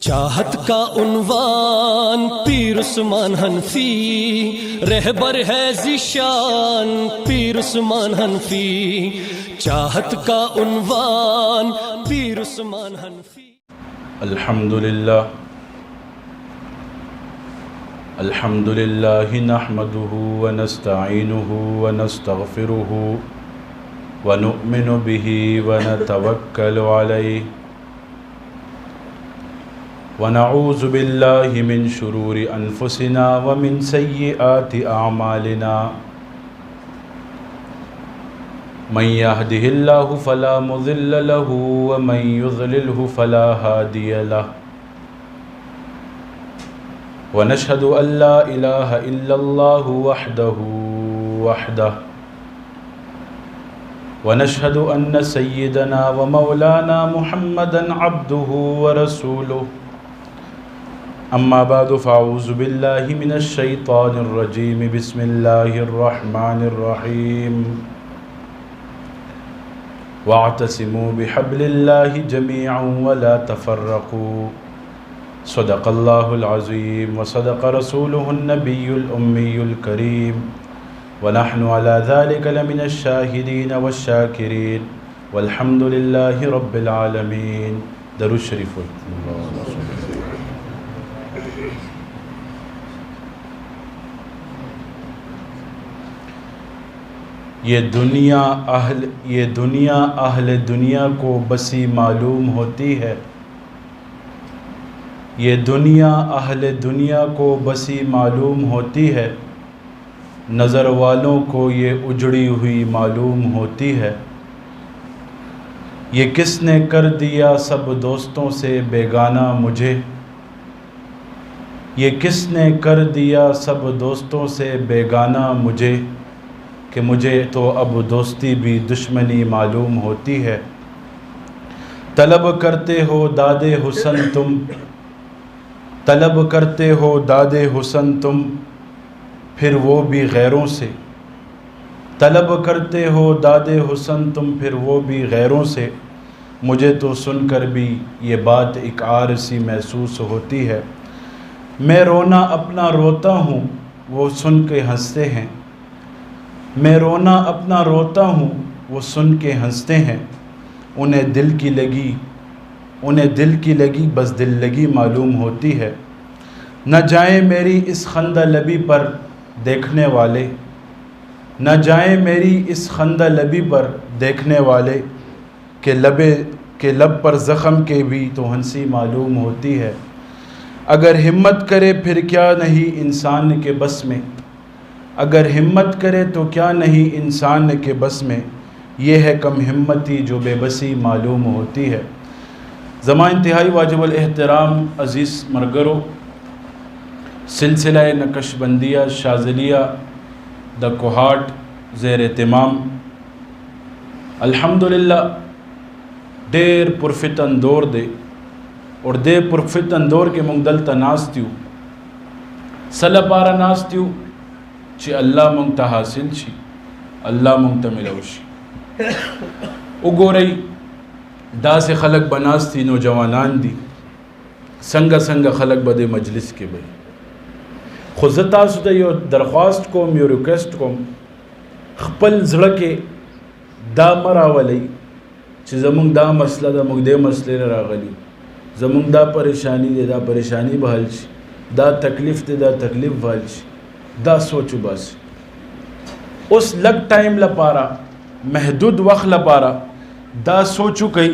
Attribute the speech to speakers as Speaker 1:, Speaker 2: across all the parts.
Speaker 1: چاہت کا عنوان پیر عثمان حنفی، رہبر ہے ذیشان پیر عثمان حنفی، چاہت کا عنوان پیر عثمان حنفی۔
Speaker 2: الحمدللہ نحمده ونستعینه ونستغفره ونؤمن به ونتوکل علیہ ونعوذ باللہ من شرور انفسنا ومن سیئات اعمالنا، من يهده اللہ فلا مضل له ومن يضلله فلا هادی له، ونشهد ان لا الہ الا اللہ وحدہ ونشهد ان سیدنا ومولانا محمدا عبده ورسولہ، اما بعد فاعوذ باللہ من الشیطان الرجیم، بسم اللہ الرحمن الرحیم، واعتصموا بحبل اللہ جميعا ولا تفرقوا، صدق اللہ العظیم وصدق رسولہ النبی الأمی الکریم، ونحن على ذلك لمن الشاہدین والشاکرین، والحمد للہ رب العالمین۔ درود شریف یہ دنیا اہل دنیا کو بسی معلوم ہوتی ہے، یہ دنیا اہل دنیا کو بسی معلوم ہوتی ہے، نظر والوں کو یہ اجڑی ہوئی معلوم ہوتی ہے، یہ کس نے کر دیا سب دوستوں سے بیگانہ مجھے، یہ کس نے کر دیا سب دوستوں سے بیگانہ مجھے، کہ مجھے تو اب دوستی بھی دشمنی معلوم ہوتی ہے۔ طلب کرتے ہو داد حسن تم، طلب کرتے ہو داد حسن تم، پھر وہ بھی غیروں سے، طلب کرتے ہو داد حسن تم، پھر وہ بھی غیروں سے، مجھے تو سن کر بھی یہ بات ایک عار سی محسوس ہوتی ہے۔ میں رونا اپنا روتا ہوں وہ سن کے ہنستے ہیں، میں رونا اپنا روتا ہوں وہ سن کے ہنستے ہیں، انہیں دل کی لگی بس دل لگی معلوم ہوتی ہے۔ نہ جائیں میری اس خندہ لبی پر دیکھنے والے، نہ جائیں میری اس خندہ لبی پر دیکھنے والے، کہ لب پر زخم کے بھی تو ہنسی معلوم ہوتی ہے۔ اگر ہمت کرے پھر کیا نہیں انسان کے بس میں، اگر ہمت کرے تو کیا نہیں انسان کے بس میں، یہ ہے کم ہمتی جو بے بسی معلوم ہوتی ہے۔ زمان انتہائی واجب الاحترام عزیز مرگرو، سلسلہ نقش بندیہ شاذلیہ دا کوہاٹ زیر اہتمام، الحمدللہ دیر پرفتن دور دے اور دے پرفتن دور کے منگ دلتا ناستیو سلا پارا ناستیو چی اللہ منگتا حاصل چی، اللہ منگتا ملوشی۔ اگو رئی دا سے خلق بناستی نوجوانان دی، سنگا سنگا خلق بدے مجلس کے بھئی خوزتا ستا یو درخواست کوم یو ریکویسٹ کوم، خپل زڑکے دا مراولی چی زمونگ دا مسئلہ دا مونگ دے مسئلے راغلی، زمونگ دا پریشانی دے دا پریشانی بحل چی، دا تکلیف دے دا تکلیف بحل چی، دا سوچو بس اس لگ ٹائم لپارا محدود وقت لپارا دا سوچو کئی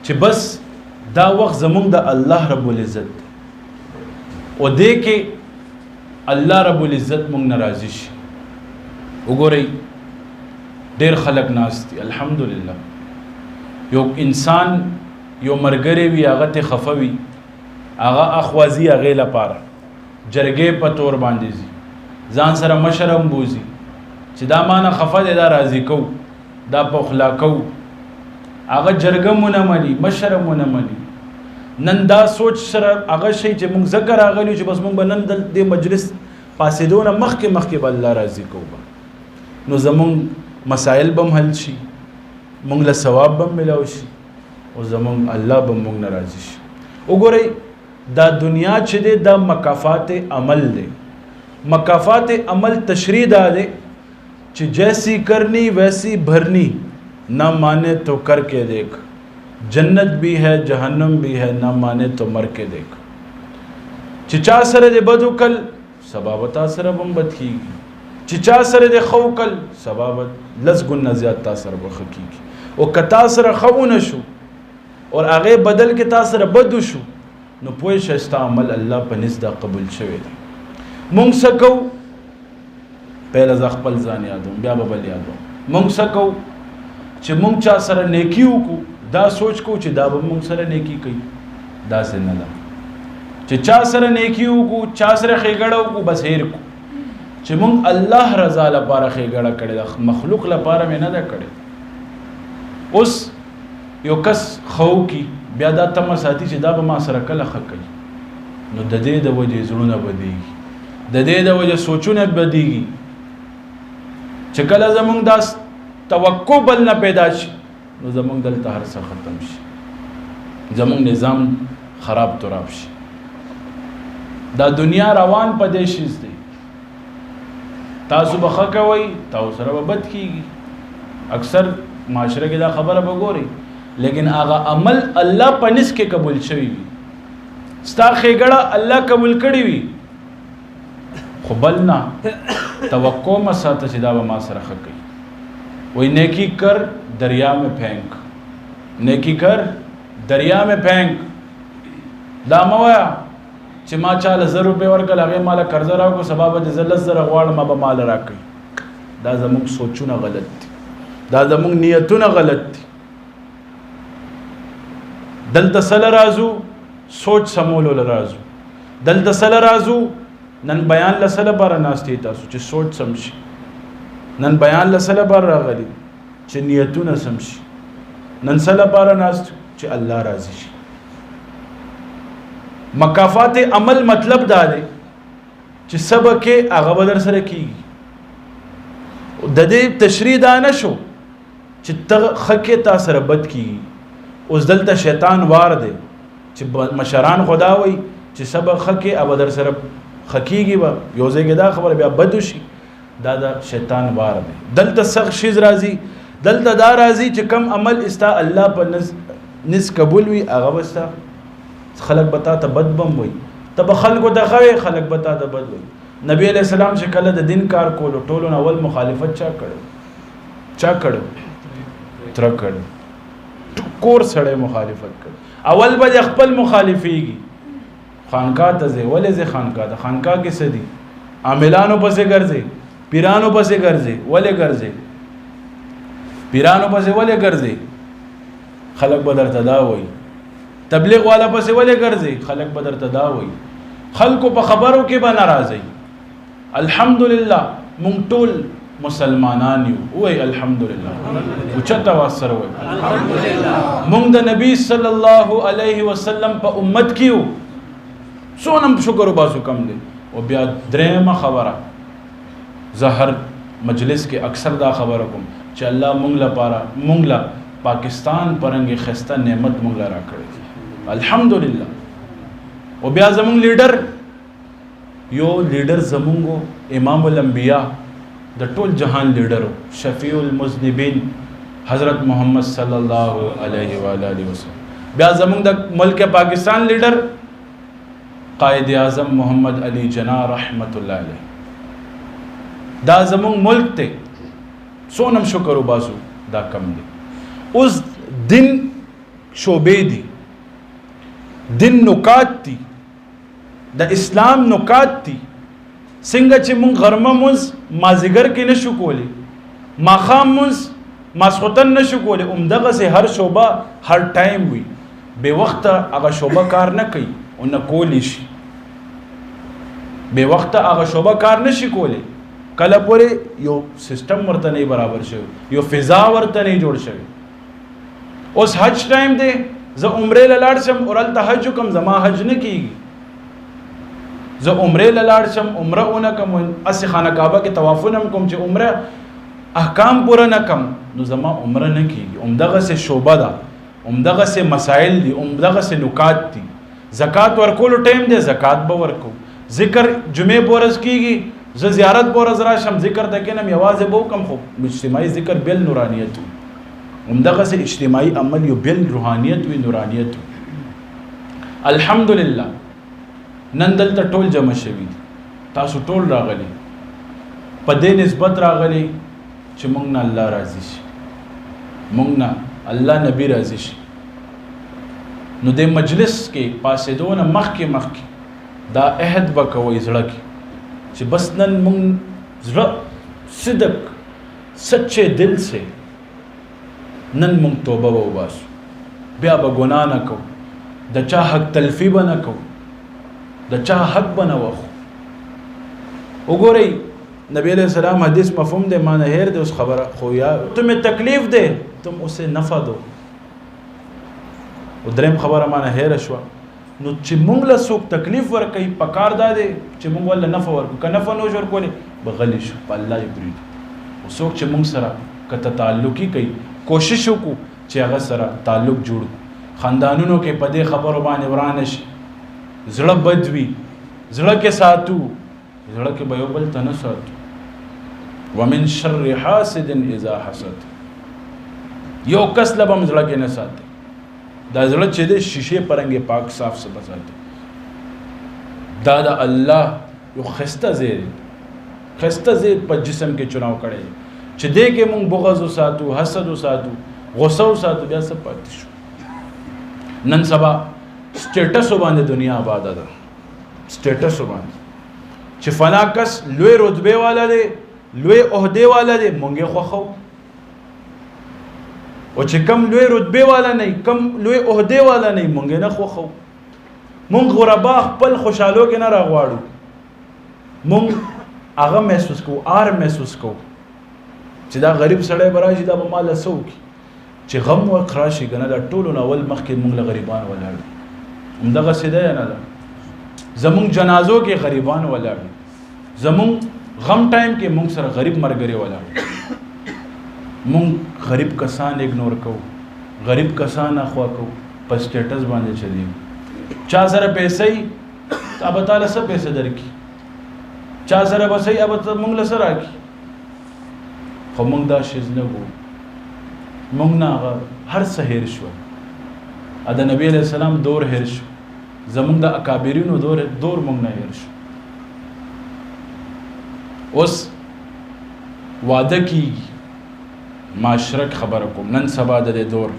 Speaker 2: چھ بس دا وقت زمونگ دا اللہ رب العزت او دے کے اللہ رب العزت مونگ نرازی شی۔ اگو رئی دیر خلق ناستی، الحمدللہ یو انسان یو مرگرے وی آغا تے خفوی آغا اخوازی آغی لپارا جرگے پتور باندیزی زان سر مشرم بوزی چی دا مانا خفا دے دا رازی کو دا پخلا کو آغا جرگم منمانی مشرم منمانی نن دا سوچ سر آغا شئی چی منگ ذکر آغا لیو چی بس منگ با نن دے مجلس پاسی دونا مخ کے با اللہ رازی کو با نو زمونگ مسائل بم حل شی، منگ لثواب بم ملاو شی، اور زمونگ اللہ بم منگ نرازی شی۔ وګورئ دا دنیا چې دی دا مکافات عمل دی. مکافات عمل تشریح دا دی چې جیسی کرنی ویسی بھرنی، نہ مانے تو کر کے دیکھ، جنت بھی ہے جہنم بھی ہے، نہ مانے تو مر کے دیکھ. چې چا سره د بد وکړ سبا به تا سره هم بد کېږي، چې چا سره د ښه وکړ سبا به لس ګونه زیات تا سره به ښه کېږي. او که تا سره ښه ونه شو اور هغې بدل کې تا سره بد وشو نو پوه شه ستا عمل الله په نس دا قبول شوی دی. مونږ څه کوو؟ پهله زه خپل ځان یادوم بیا به بل یادوم. مونږ څه کوو چې مونږ چا سره نیکي وکړو دا سوچ کوو چې دا به مونږ سره نیکي کوي. داسې نه ده چې چا سره نیکي وکړو چا سره ښېګړه وکړو بس هیر کړو. چې مونږ الله رضا لپاره ښېګړه کړې ده، مخلوق لپاره مې نه ده کړې. اوس یو کس ښه وکړي بیا دا تمه ساتي چې دا به ما سره کله ښه کوي، نو د دې د وجې زړونه بدېږي، د دې د وجې سوچونه بدېږي. چې کله زمونږ دا توقع بل نه پیدا شي نو زمونږ دلته هر څه ختم شي، زمونږ نظام خراب تراب شي. دا دنیا روان په دې شیز دی، تاسو به ښه کوئ تاسو سره به بد کېږي. اکثر معاشره کې دا خبره به ګورئ، لیکن هغه عمل الله په نس کې قبول شوی وي، ستا ښېګړه الله قبول کړې وي، خو بل نه توقع مه ساته چې دا به ما سره ښه کوي. وہی نیکی کر دریا میں پھینک، نیکی کر دریا میں پھینک. دا مه وایه چې ما چاله 1,000 روپۍ ورکړل هغې ماله قرضه راکړو سبا به دې زه 10,000 غواړم ما به ماله راکوي. دا زموږ سوچونه غلط دي، دا زموږ نیتونه غلط دي. دلته سله راځو سوچ سمولو له راځو، دلته سله راځو نن بیان له سله باره ناستې تاسو چې سوچ سم شي، نن بیان له سله باره راغلي چې نیتونه سم شي، نن سله باره ناست چې الله راضي شي. مکافات عمل مطلب دا دی چې سبا کې هغه به در سره کېږي. د دې تشریح دا نه شو چې ته ښه کې تا سره بد کېږي. اوس دلته شیطان وار دی چې مشران خدا وایي چې سبا ښه کې هغه به در سره ښه کېږي، به یو ځای کې دا خبره بیا بد وشي. دا د شیطان وار دی. دلته سخت شیز راځي، دلته دا راځي چې کم عمل استا الله په نس قبول وي هغه به ستا خلق بتا ته بد بم وي، ته به خلکو ته ښه وایې خلک به تا ته بد وایي. نبی علیہ السلام چې کله د دین کار کولو ټولو نه اول مخالفت چا کړو؟ تره کړو، کور سړی مخالفت کړو. اول به خپل مخالفېږي، خانقاه ته ځې. ولې ځې خانقاه ته؟ خانقاه کې څه دي؟ عاملانو پسې ګرځې، پیرانو پسې ګرځې. ولې ګرځې؟ پیرانو پسې ولې ګرځې؟ خلک به درته دا وایي. تبلیغ والا پسې ولې ګرځې؟ خلک به درته دا وایي. خلکو په خبرو کې به ناراضه وي. الحمدلله مونږ ټول مسلمانان یو. وایي الحمدلله، اوچته اواز سره وایي الحمدلله. مونږ د نبی صلی الله علیه وسلم په امت کې یو. څونه شکر وباسو کم دی. او بیا درېیمه خبره، زه هر مجلس کې اکثر دا خبره کوم چې الله مونږ لپاره مونږ له پاکستان پرنګې ښایسته نعمت مونږ له راکړی دی الحمدلله. او بیا زمونږ لیډر یو لیډر زمونږ امام الانبیاء د ټول جهان لیډر شفیع المذنبین حضرت محمد صلی الله علیه و آله وسلم. بیا زمونږ د ملک پاکستان لیډر قائد اعظم محمد علی جناح رحمت الله علیه. دا زمونږ ملک ته څونم شکر وباسو دا کم دی. اوس دین شعبې دي، دین نکات دي، د اسلام نکات دي. څنګه چې مونږ غرمه مونځ مازدیګر کې نشو کولی، ماښام مونځ ماسخوتن نشو کولی، همدغسې هر شعبه هر ټایم وي. بې وخته هغه شعبه کار نه کوي او نه کولی شي. بې وخته هغه شعبه کار نشي کولی. کله پورې یو سیستم ورته نه برابر شوی، یو فضا ورته نه جوړ شوی. اوس حج ټایم دی، زه عمرې له لاړ شم اور هلته حج وکړم، زما حج نه کېږي. زه عمرې له لاړ شم عمره ونه کړم، هسې خانه کعبه کې طوافونه هم کوم چې عمره احکام پوره نه کړم نو زما عمره نه کېږي. همدغسې شعبه ده، همدغسې مسایل دي، همدغسې نکات دي. زکات ورکولو ټیم دی، زکات به ورکو. ذکر جمعې په ورځ کیږي، زه زیارت په ورځ راشم، ذکر ته کینم، یوازې به وکم، خو اجتماعي ذکر بل نورانیت وي. همدغسې اجتماعي عمل یو بل روحانیت وي، نورانیت وي. الحمدلله نن دلته ټول جمع شوي دي، تاسو ټول راغلي، په دې نسبت راغلي چې موږ نه الله راضي شي، موږ نه الله نبی راضي شي. نو د مجلس کې پاسېدو نه مخکې دا عهد به کوئ زړه کې چې بس نن موږ زړه صدق سچے دل سے نن موږ توبه به وباسو، بیا به ګناه نه کوو، د چا حق تلفي به نه کوو، د چا حق به نه وخو. وګورئ نبی علیہ السلام حدیث مفہوم دے، مانا ہیر دے اس خبر خو یا تمہیں تکلیف دے تم اسے نفع دو. او دریم خبره مانا هیر شو. نو چې مونږ له څوک تکلیف ورکوي پکار دا دی چې مونږ ول نفع ورکو، که نفع نو ور کولې بغلی شو په الله یې پرېږدو. او څوک چې مونږ سره کته تعلقي کوي کوشش وکړو چې هغه سره تعلق جوړ کړو. خاندانونو کې په دې خبرو باندې ورانه شي، زړه بد وي، زړه کې ساتو، زړه کې به یو بل ته نه ساتو. ومن شر حاسد اذا حسد، یو کس له به هم زړه کې نه ساتي. دا زړه چې دی شیشې پرنګې پاک صاف څه بساتي. دا د الله یو ښایسته ځای دی، ښایسته ځای په جسم کې چناو کړی دی چې دې کې مونږ بغض وساتو، حسد وساتو، غصه وساتو، بیا څه پاتې شو. نن سبا سټیټسو باندې دنیا آباده ده، سټیټسو باندې چې فنا کس لوی رتبه والا دی، لوی عہدے والا دی، مونږ یې خوښو. او چې کم لوی رتبه والا نه، کم لوی عہدے والا نه، مونږ نه خوښو. مونږ غربا خپل خوشحالو کې نه راغواړو، مونږ هغه محسوس کوو، آر محسوس کوو چې دا غریب سړی به راشي دا به ماله څه وکړي. چې غم وخت راشي که نه دا ټولو نه اول مخکې مونږ له غریبان ولاړ دي. همدغسې دی یا نه ده؟ زمونږ جنازو کې غریبان ولاړ دي، زمونږ غم ټایم کې مونږ سره غریب مرګري ولاړ. مونږ غریب کسان اګنور کوو، غریب کسان اخوا کوو، په سټیټس باندې چلیږو. چا سره پیسې وي هغه تعالی څه پیسې درکړي، چا سره به صحیح هغه مونږ له څه راکړي. خو مونږ دا شیز نه ګورو، مونږ نه هغه هر څه هیر شو. د نبی علیہ السلام دور هیر شو، زمونږ د اکابرینو دور مونږ نه هیر شو. اوس واده کیږي، معاشرک خبره کوم، نن سبا د دې دور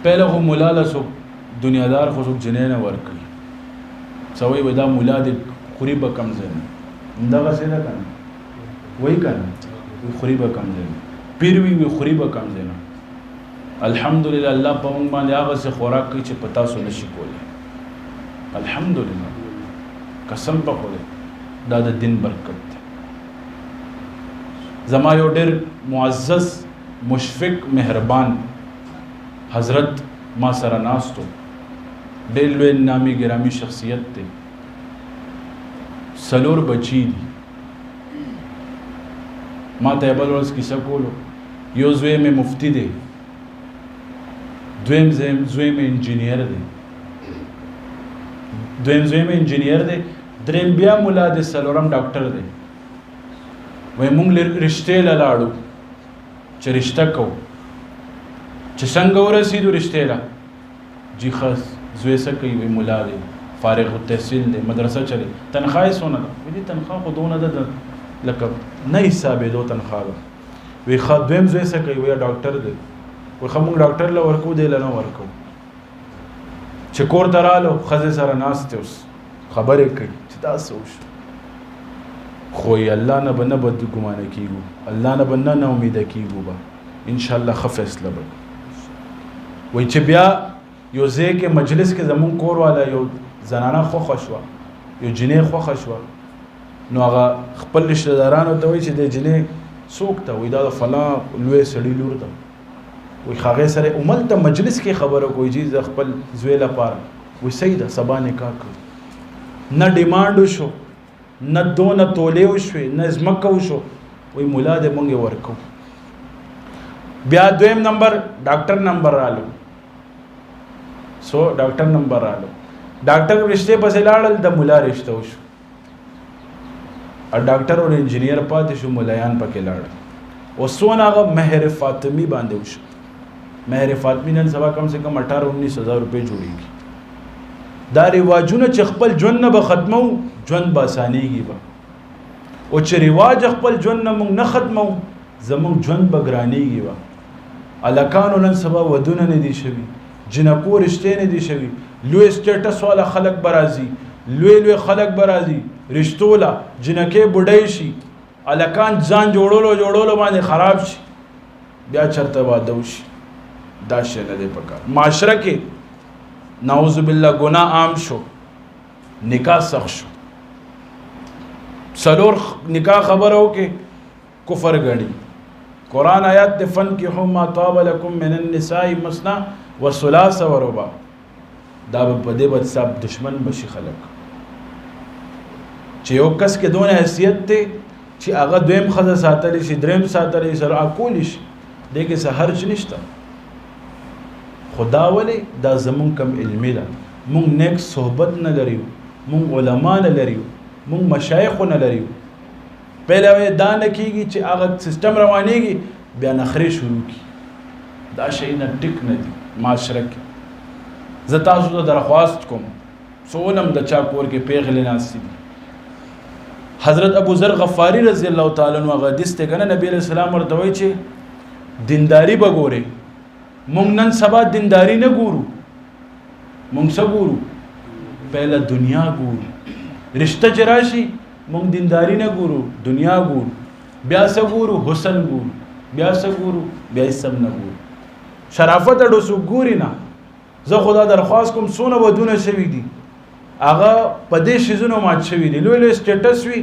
Speaker 2: پهله خو مولا له څوک دنیادار خو څوک جنۍ نه ورکوي، څه وایي وایي دا مولا دې خوري به کم ځای نه، همدغسې ده که نه؟ وایي که نه؟ خوري به کم ځای نه، پیر وي وي خوري به کم ځای نه. الحمدلله الله په موږ باندې هغسې خوراک کوي چې په تاسو نشي کولی. الحمدلله قسم په خدای دا د دین برکت دی. زما یو ډېر معزز مشفق مهربان حضرت ما سره ناست و، ډېر لوی نامي ګرامي شخصیت دی، 4 بچي دي. ما ته یې بل ورځ کیسه کولو، یو زوی مې مفتی دی، دویم زوی مې انجینیر دی، دریم بیا مولا دی، 4م ډاکټر دی. وایي مونږ رشتې له لاړو چې رشته کوو، چې څنګه ورسېدو رشتې له، جي ښه زوی څه کوي؟ وایي مولا دی، فارغ التحصیل دی، مدرسه چلی، تنخواه یې څونه ده؟ وایي تنخواه خو دونه ده لکه نه حسابېدو تنخواه ده. وایي ښه دویم زوی څه کوي؟ وایي ډاکټر دی. وایي ښه مونږ ډاکټر له ورکوو، دی له نه ورکوو. چې کور ته رالو ښځې سره ناست دی، اوس خبرې کوي چې دا څه وشو. خو الله نه به نه بدګمانه کېږو، الله نه به نه امیده کېږو، به انشاءالله ښه فیصله به. وایي چې بیا یو ځای کې مجلس کې زمونږ کور والا یو زنانه خوښه شوه، یو جنۍ خوښه شوه، نو هغه خپل رشته دارانو ته وایي چې د جنۍ څوک ته؟ وایي دا د فلاں لوی سړي لور ده. وایي هغې سره هملته مجلس کې خبره کوي چې زه خپل زوی لپاره. وایي صحیح ده، سبا نکاح کوي. نه ډیمانډ وشو، نه دونه تولې وشوې، نه ځمکه وشو. وایي مولا دې مونږ یې ورکو. بیا دویم نمبر ډاکټر نمبر رالو، سو ډاکټر نمبر رالو ډاکټر رشته پسې لاړل د مولا رشته وشو ډاکټر او انجینیر پاتې شو ملایان پکې لاړل او سونه هغه مهر فاطمی باندې وشو مهر فاطمی نن سبا کم سے کم 18-19 روپے جوړیږي دا رواجونه چې خپل ژوند نه به ختمو ژوند به اسانیږي به او چې رواج خپل ژوند نه موږ نه ختمو زموږ ژوند به ګرانیږي به الکانو نن سبا ودونه نه دي شوي جنکو رشتې نه دي شوي لوی سټیټس والا خلک به راځي لوی خلک به راځي رشتو لا جنکې بوډۍ شي الکان ځان جوړولو باندې خراب شي بیا چرته واده وشي دا شی نه دی پکار معاشره کې نعوذ بالله ګناه عام شو نکاح سخت شو سلور نکاح خبرو کې کفر غني قرآن آیات د فن کې هم ما طاب لكم من النساء مثنى وثلاث ورباع دا په دې باندې صاحب دشمن بشي خلک چې یو کس کې دونه حیثیت ته چې هغه دویم خزه ساتلی شي دریم ساتلی سره اکول شي دغه څه هرڅ نشته خدا ولی دا زمون کم علمی ده مونږ نیک صحبت نه لريو مونږ علما نه لريو مونږ مشایخ نه لريو پهله وې دا نه کیږي چې هغه سیستم روانيږي بیا نخري شروع کی دا شی نه ټیک نه دي معاشره کې زه تاسو ته درخواست کوم سونم د چا کور کې پیغلې ناسي حضرت ابو ذر غفاری رضی الله تعالی عنہ حدیث ته کنه نبی علیہ السلام ورته وایي چې دینداری بګوره مونږ نن سبا دینداری نه ګورو مونږ څه ګورو پهله دنیا ګورو رشتہ چراشي مونږ دینداری نه ګورو دنیا ګورو بیا څه ګورو حسن ګورو بیا څه ګورو بیا سم نه ګورو شرافت اډو سو ګوري نه زه خدا درخواست کوم سونه ودونه شوی دي هغه په دې شیزونو مات شوی دي لوی سټیټس وی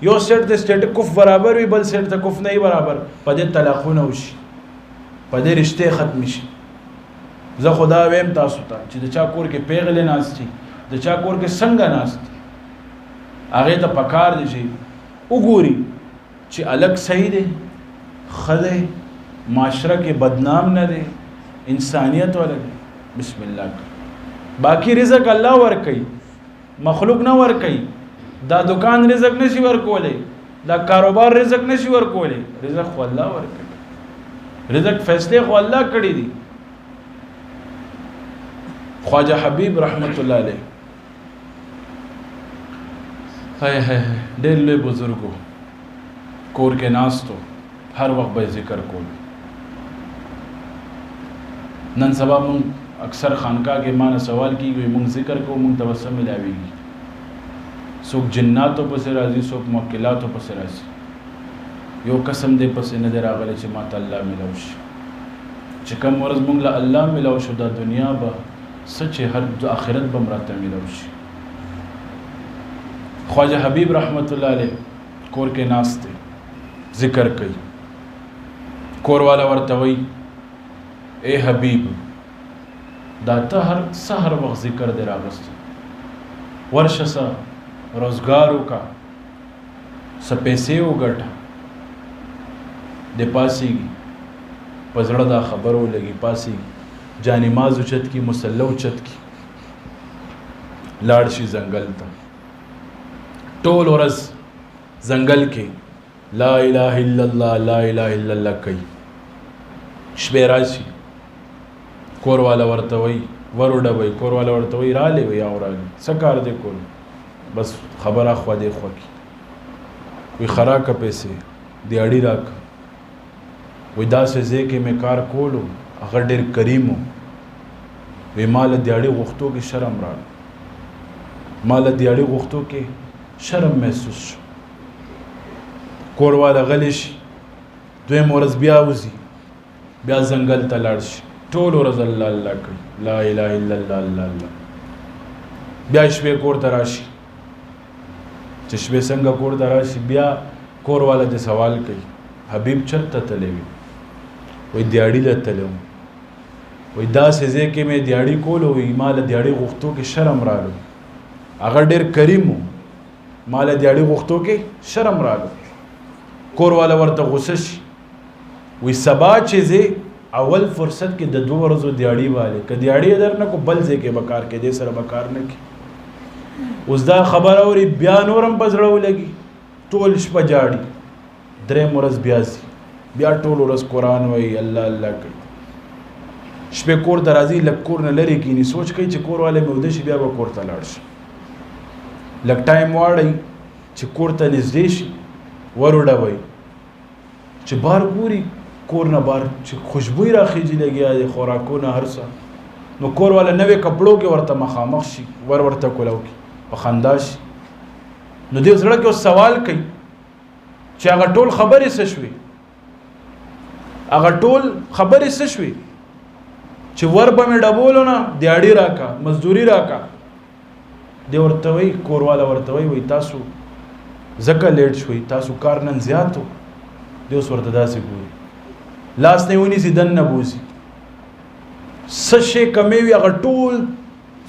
Speaker 2: یو سټ د سټیټ کوف برابر وی بل سټ ته کوف نه برابر په دې طلاقونه وشي په دې رشته ختم شي زه خدا ویم تاسو ته چې د چا کور کې پیغلې ناشتي د چا کور کې څنګه ناشتي هغه ته پکار دي چې وګوري چې الګ صحیح دی خله معاشره کې بدنام نه دی انسانیت ولګي بسم الله باقی رزق الله ور کوي مخلوق نه ور کوي دا دکان رزق نشي ور کولای دا کاروبار رزق نشي ور کولای رزق خو الله ور کوي رزق فیصله خو الله کړی دي خواجه حبیب رحمت الله علیه هاي ډېر لوی بزرګو کور کې ناستو هر وخت به ذکر کول نن سبا مون اکثر خانقاه کې مانه سوال کیږي مونږ ذکر کوو مونږ توسل ملاويږي څوک جناتو پسې راځي څوک موکلاتو پسې راځي یو قسم دې پسې نه راغلی چې ماته الله ملاو شي چې کوم ورځ مونږ له الله ملاو شو دا دنیا به سچ هر آخرت به مراته ملاو شي خواجه حبیب رحمت الله علیه کور کې ناشته ذکر کوي کور والا ورته وی اے حبیب دا ته هر سحر وخت ذکر دی راغست ورشه سا روزګارو کا سپېسې وګټه د پاسېږي په زړه دا خبرو لګي پاسېږي جانماز اوچت کی مسله اوچت کی لاړ شي ځنګل ته ټول ورځ ځنګل کې لا اله الا الله لا اله الا الله کوي شپې راشي کور والا ورته وي وروډه وي کور والا ورته وي رالی وي او رالی څه کار دی کول بس خبره خوا دی خوا کی وي خراکه پیسې دیاړي راک وي داسې ځای کې مې کار کولو هغه ډېر کریم وي مال دیاړي غوښتو کې شرم راغی مال دیاړي غوښتو کې شرم محسوس شو کور والا غلی شي دویم ورځ بیا وځي بیا ځنګل ته لاړ شي ټول ورځ الله الله کوي لا اله الا الله الله الله بیا شپې کور ته راشي چې شپې څنګه کور ته راشي بیا کور والا دې سوال کوي حبیب چرته تللی وي وایي دیاړي له تللی وم وایي داسې ځای کې مې دیاړي کولو وایي ما له دیاړي غوښتو کې شرم راغلو هغه ډېر کریم و ما له دیاړي غوښتو کې شرم راغلو کور والا ورته غوسه شي وایي سبا چې ځې اول فرصت کې د 2 ورځو دیاړي والے که دیاړي در نه کو بل ځای کې بکار کې دې سره بکار نه کې اوس دا خبر اوري بیا نورم پزړه ولګي ټول شپه جاړي 3 ورځ بیا سي بیا ټول ورځ قرآن وایي الله الله کوي شپې کور ته راځي لږ کور نه لرې کینی سوچ کوي چې کور والے مې وده شي بیا به کور ته لاړ شي لږ ټایم واړئ چې کور ته نږدې شي ور وډبئ چې بار ګوري کور نه بار چې خوشبوئی راخیږي لګیا دی خوراکونه هر څه نو کور والا نوې کپړو کې ورته مخامخ شي ورته کولو کې په خندا شي نو دې زړه کې سوال کوي چې هغه ټول خبرې څه شوې هغه ټول خبرې څه شوې چې ور به مې ډبولو نه دیاړي راکا مزدوري راکا دی ورته وایي کور والا ورته وایي تاسو ځکه لیټ شوئ تاسو کار نن زیات و دی اوس ورته داسې ګوري لاس نه ونیسي دننه بوځي څه شی کمی وي هغه ټول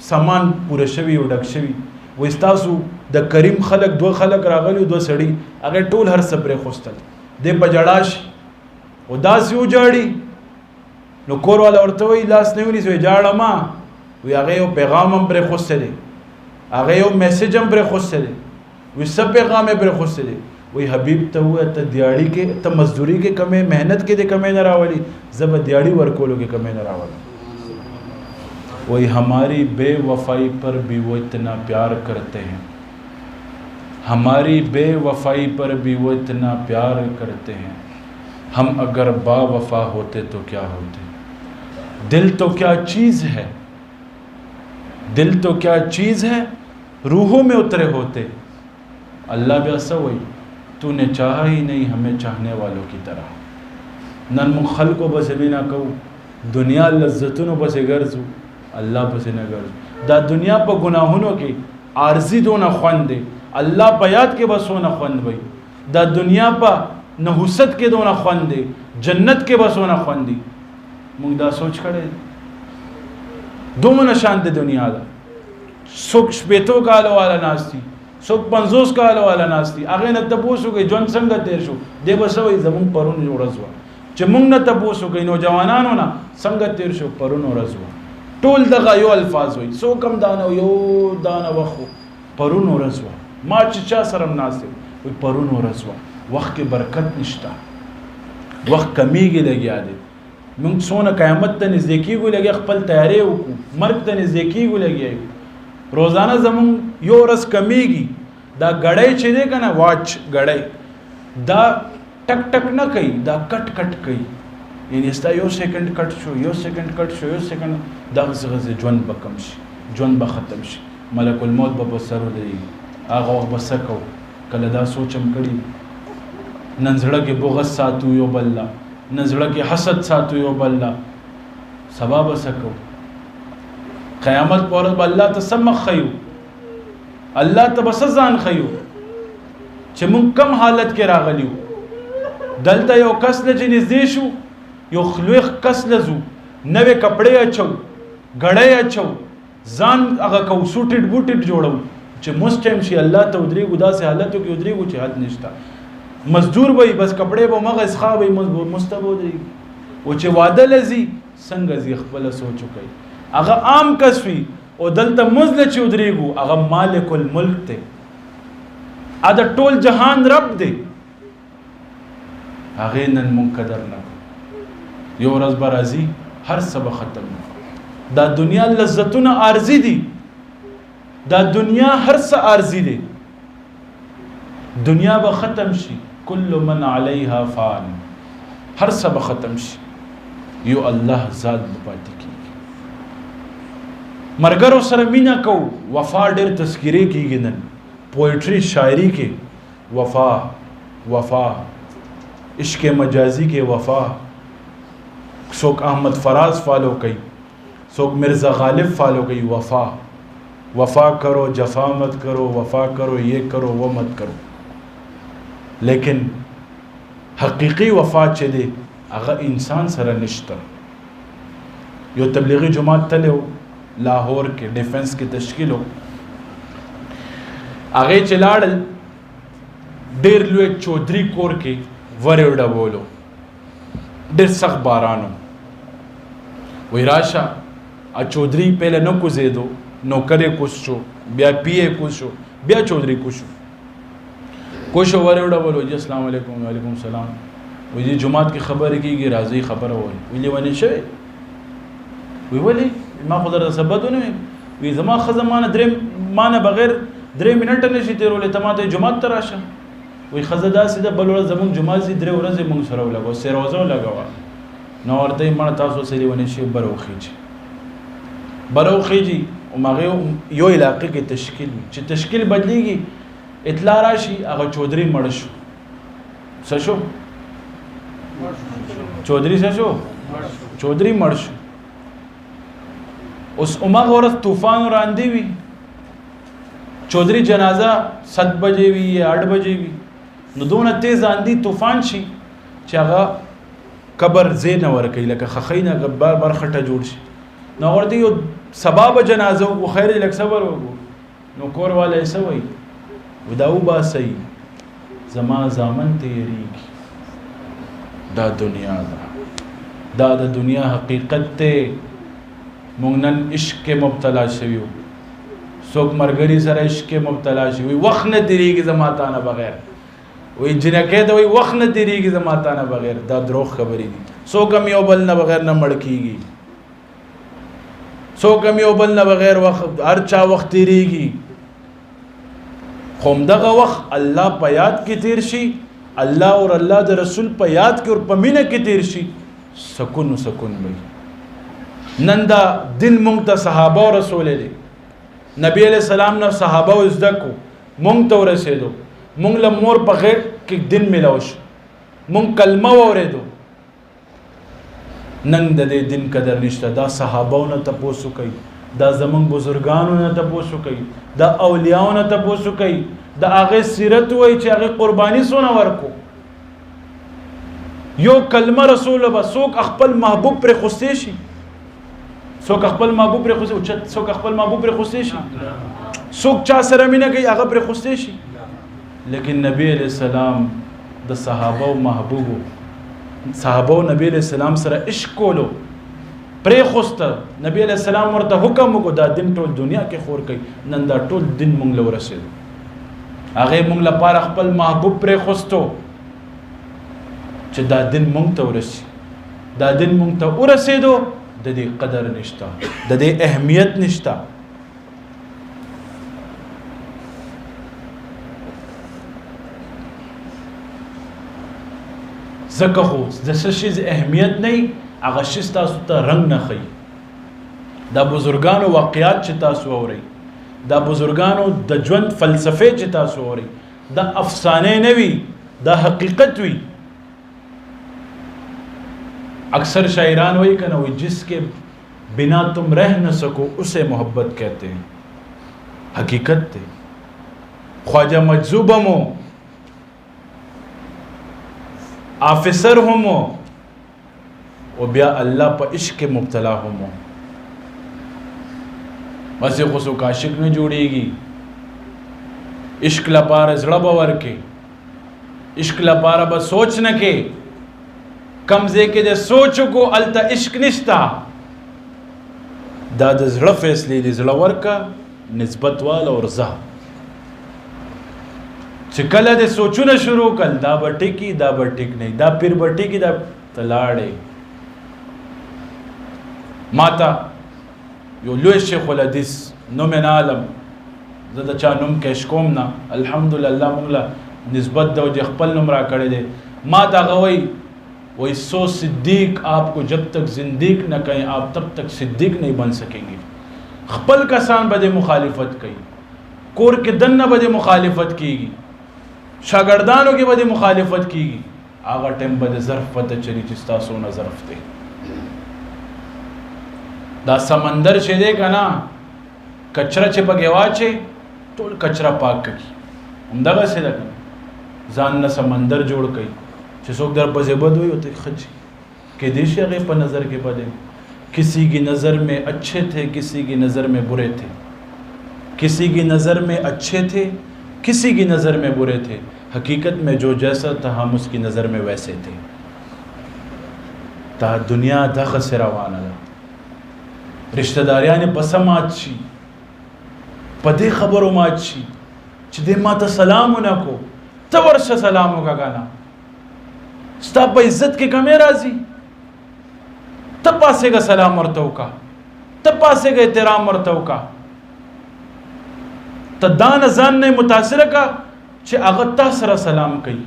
Speaker 2: سامان پوره شوي او ډک شوي وایي ستاسو د کریم خلک 2 خلک راغلي 2 سړي هغه ټول هر څه پرېښوستل دی په ژړا شي او داسې وجاړي نو کور والا ورته وایي لاس نه ونیسي وایي جاړه ما وایي هغه یو پیغام هم پرېښوستی هغه یو میسج هم پرېښوستی وایي څه پیغام یې پرېښوستی وی حبیب ته ووایه ته دیاړي کې ته مزدوري کې کمې محنت کې دې کمې نه راولي زه به دیاړي ورکولو کې کمې نه راولم وہی ہماری بے وفائی پر بھی وہ اتنا پیار کرتے ہیں ہماری بے وفائی پر بھی وہ اتنا پیار کرتے ہیں ہم اگر با وفا ہوتے تو کیا ہوتے دل تو کیا چیز ہے دل تو کیا چیز ہے روحوں میں اترے ہوتے اللہ بھی ایسا ہوئی تو نے چاہا ہی نہیں ہمیں چاہنے والوں کی طرح نن من خلقو بس بینا کو دنیا لذتونو بس گرزو اللہ بس نه گرزو دا دنیا په گناهونو کې عارضی دونه خوند دی الله په یاد کې بسونه خوند وي دا دنیا په نحوست کې دونه خوند دی جنت کې بسونه خوند دی موږ دا سوچ کړی دومره شان دی دنیا دا څوک شپېتو کالو والا ناستی څوک 50 کالو والا ناستی هغه نه تاسو کې ژوند څنګه تیر شو دی بسوي زمون پرون ورځ و چې موږ نه تاسو کې نوجوانانو نه څنګه تیر شو پرون ورځ و ټول دغه یو الفاظ وي سو کم دانه یو دانه وخو پرون ورځ و ما چې چا سره ناسته وي پرون ورځ و وخت کې برکت نشته وخت کمیږي لګیا دی موږ څونه قیامت ته نږدې کیږو لګي خپل تیاری وکړو مرګ ته نږدې کیږو لګي روزانه زمون یو ورځ کمیږي دا غړې چې دی کنه واچ غړې دا ټک ټک نه کوي دا کټ کټ کوي یعنی ستا یو سیکنډ کټ شو یو سیکنډ کټ شو یو سیکنډ دا غزه ژوند به کم شي ژوند به ختم شي ملک الموت به بسر ودري هغه وخت بس کو کله دا سوچم کړي نن زړه کې بغض ساتو یو بل نن زړه کې حسد ساتو یو بل سبب وسکو قیامت پر الله ته سمخ خيو الله ته بس ځان خيو چې مون کم حالت کې راغلیو دلته یو کس لږ نږدې شو یو خلوخ کس لزو نوې کپڑے اچو غړې اچو ځان هغه کو سوټډ بوټډ جوړو چې مستم شي الله ته ودري ګدا سه حالتو کې ودري کو چې حد نشتا مزدور وای بس کپڑے به مغه اسخا وای مستبو دی او چې واده لذي څنګه زی خپل سوچو کوي هغه عام کس وی او دلته مزل چې ودري ګو هغه مالک الملک ته ادا ټول جهان رب دی هغه نن منقدر نه یو ورځ برازي هر څه به ختم دا دنیا لذتونه عارضی دي دا دنیا هر څه عارضی دي دنیا به ختم شي کل من علیها فان هر څه به ختم شي یو الله ذات به پاتې کیږي مرګرو سره مینا کو وفا ډېر تذکیره کیږي نن پوئټری شاعری کې وفا وفا عشق مجازی کې وفا سوک احمد فراز فالو کئی سوک مرزا غالب فالو کئی وفا وفا کرو جفا مت کرو وفا کرو یہ کرو وہ مت کرو لیکن حقیقی وفا چه دی اغا انسان سره نشتا یو تبلیغی جماعت تلیو لاہور کے ڈیفنس کی تشکیلو آگے چلاڑل ډیر لوی چودری کور کې ورې ډبولو ډیر سخت بارانو وی راشه چودھری پہلے نہ کوزیدو نوکر کوز شو بیا پی اے کوز شو بیا چودھری کوز شو کوشو ورے ولو جی السلام علیکم وعلیکم السلام وی جی جماعت کی خبر کیږي راځي خبره وای ویلی ونی شوی وی ولی ما خو در سبدونه وی زما خزمانه درې مانه بغیر 3 منټه نشي تیرولې تماته جماعت ته راشه وی خزه داسې ده بل ورځ زمونږ جماعت سي 3 ورځې مونږ سره ولګو سروزو لګوا نو ورته مړه تاسو سړي ونی شي بروخیږي او ماغه یو علاقې کې تشکیل چې تشکیل بدلیږي اطلاع راشي هغه چودھری مړ شو څه شو چودھری څه شو چودھری مړ شو اوس عمر ورځ طوفان راندي وي چودھری جنازه 7 بجې وي یا 8 بجې وي نو دونه تیز اندي طوفان شي چې هغه قبر زین ورکې لکه خخینه غبار بر خټه جوړ شي نو ورته یو سبب جنازه او خیر لک صبر وګو نو کور والے سوي وداو با سي زما زامن تیریږي دا دنیا دا د دنیا حقیقت ته مونږ نن عشق کې مبتلا شویو څوک مرګري سره عشق کې مبتلا شوی وخت نه تیریږي زما تا نه بغیر وی جنکه ته وی وخت نه تیریږي زما تا نه بغیر دا دروغ خبرې دي څوک هم یو بل نه بغیر نه مړ کیږي څوک هم یو بل نه بغیر وخت هر چا وخت تیریږي خو دغه وخت الله په یاد کې تیر شي الله او الله د رسول په یاد کې او په مینه کې تیر شي سکون وي نن دا دین مونږ ته صحابه او رسول دي نبی علیہ السلام نه صحابه او زده کو مونږ ته ورسېدو مونږ له مور په غېږ کې دین ملاو شو مونږ کلمه واورېدو نن د دې دین قدر نشته دا صحابو نه تپوسو کوي دا زمونږ بزرګانو نه تپوسو کوي دا اولیاءو نه تپوسو کوي دا هغه سیرت وای چې هغه قرباني سونه ورکو یو کلمه رسول الله څوک خپل محبوب پر خوستې شي څوک خپل محبوب پر خوستې او څوک خپل محبوب پر خوستې شي څوک چا سره مینه کوي هغه پر خوستې شي لیکن نبی علیہ السلام د صحابه او محبوبو صحابه او نبی علیہ السلام سره عشق کولو پرې خوسته نبی علیہ السلام ورته حکم وکړو دا دین ټول دنیا کې خور کوي نن دا ټول دین مونږ له ورسېدو هغه مونږ لپاره خپل محبوب پرې خوستو چې دا دین مونږ ته ورسي دا دین مونږ ته ورسېدو د دې قدر نشته د دې اهمیت نشته ځکه خو د څه شي اهمیت نه هغه شي تاسو ته رنګ نه ښیي دا بزرګانو واقعیات چې تاسو اورئ دا بزرګانو د ژوند فلسفه چې تاسو اورئ دا افسانه نه وي دا حقیقت وي اکثر شاعران وہی کہنا وہی جس کے بنا تم رہ نہ سکو اسے محبت کہتے ہیں حقیقت تے خواجہ مجذوب ہمو آفیسر ہمو و بیا اللہ پا عشق مبتلا ہمو بس خسو کا عشق نہ جوڑے گی عشق لپارا زڑا باور کے عشق لپارا بس سوچ نہ کے کمزے کے دے سوچو کو التا عشق نشتا دا د زړه فیصلې دي زړه ورکا نسبت والا اور زه چې کله د سوچونه شروع کړ دا به ټیکی دا به ټیک نه دا پیر به ټیکی دا تلاړې ماتا یو لوی شیخ الحدیث نوم عالم زه د چا نوم کېش کوم نه الحمدلله موږ له نسبت د خپل نوم را کړی دی ما دا غوي وہی سو صدیق آپ کو جب تک زندیق نہ کہیں آپ تب تک صدیق نہیں بن سکیں گے خپل کسان بدے مخالفت کی کور کے دن نہ بدے مخالفت کی گی شاگردانوں کے بدے مخالفت کی گی آغا ٹیم بدے ظرف پتہ چلی چستا سونا ظرف دے دا سمندر چھے دے کا نا کچرا چھے پگیوا چھے تول کچرا پاک کی اندگا سے دا کنا زان نا سمندر جوڑ کئی چې څوک در پسې بد وي ہوتے خج کہ دیش هغه په نظر کې بد کسی کی نظر میں اچھے تھے کسی کی نظر میں برے تھے کسی کی نظر میں اچھے تھے کسی کی نظر میں برے تھے حقیقت میں جو جیسا تھا ہم اس کی نظر میں ویسے تھے تا دنیا دغه روانه ده رشتہ داریان په سمات شي په دې خبرو مات شي چې دې ما ته سلام ونه کو ته ورشه سلام وکړه کنه ستا په عزت کې کمی راځي ته پاسېږه سلام ورته وکړه ته پاسېږه احترام ورته وکړه ته دا نه ځان نه متاثره کړه چې هغه تا سره سلام کوي